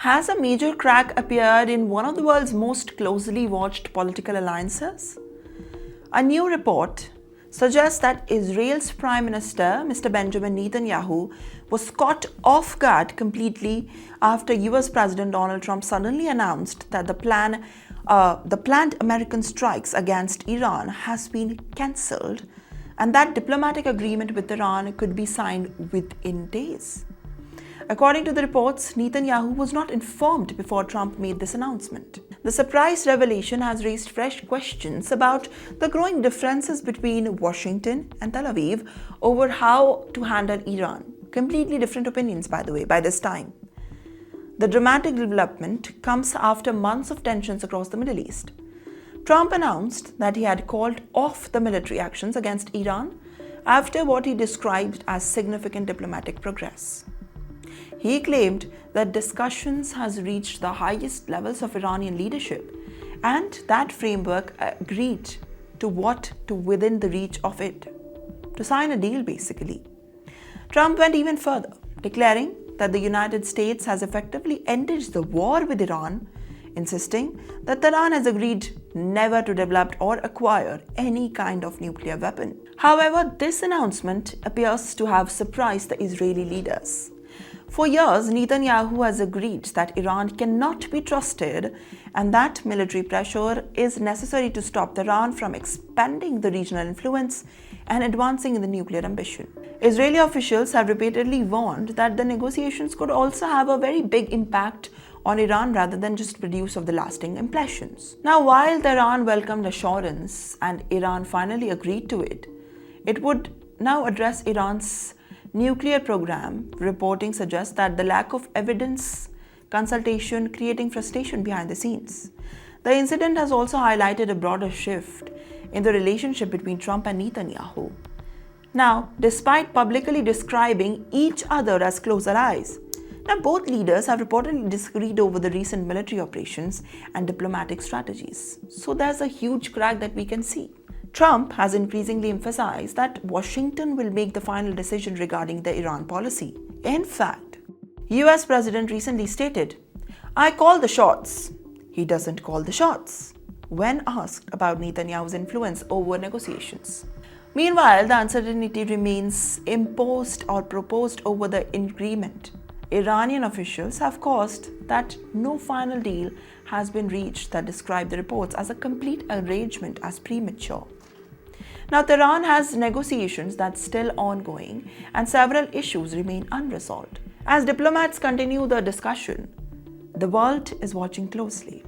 Has a major crack appeared in one of the world's most closely watched political alliances? A new report suggests that Israel's Prime Minister, Mr. Benjamin Netanyahu, was caught off guard completely after US President Donald Trump suddenly announced that the planned American strikes against Iran has been cancelled and that diplomatic agreement with Iran could be signed within days. According to the reports, Netanyahu was not informed before Trump made this announcement. The surprise revelation has raised fresh questions about the growing differences between Washington and Tel Aviv over how to handle Iran. Completely different opinions, by the way, by this time. The dramatic development comes after months of tensions across the Middle East. Trump announced that he had called off the military actions against Iran after what he described as significant diplomatic progress. He claimed that discussions has reached the highest levels of Iranian leadership and that framework agreed to within the reach of it, to sign a deal basically. Trump went even further, declaring that the United States has effectively ended the war with Iran, insisting that Tehran has agreed never to develop or acquire any kind of nuclear weapon. However, this announcement appears to have surprised the Israeli leaders. For years, Netanyahu has agreed that Iran cannot be trusted and that military pressure is necessary to stop Tehran from expanding the regional influence and advancing in the nuclear ambition. Israeli officials have repeatedly warned that the negotiations could also have a very big impact on Iran rather than just produce of the lasting impressions. Now, while Tehran welcomed assurance and Iran finally agreed to it, it would now address Iran's nuclear program. Reporting suggests that the lack of evidence consultation creating frustration behind the scenes. The incident has also highlighted a broader shift in the relationship between Trump and Netanyahu. Now, despite publicly describing each other as close allies, now both leaders have reportedly disagreed over the recent military operations and diplomatic strategies. So there's a huge crack that we can see. Trump has increasingly emphasized that Washington will make the final decision regarding the Iran policy. In fact, US President recently stated, "I call the shots. He doesn't call the shots," when asked about Netanyahu's influence over negotiations. Meanwhile, the uncertainty remains imposed or proposed over the agreement. Iranian officials have caused that no final deal has been reached that describe the reports as a complete arrangement as premature. Now, Tehran has negotiations that's still ongoing and several issues remain unresolved. As diplomats continue the discussion, the world is watching closely.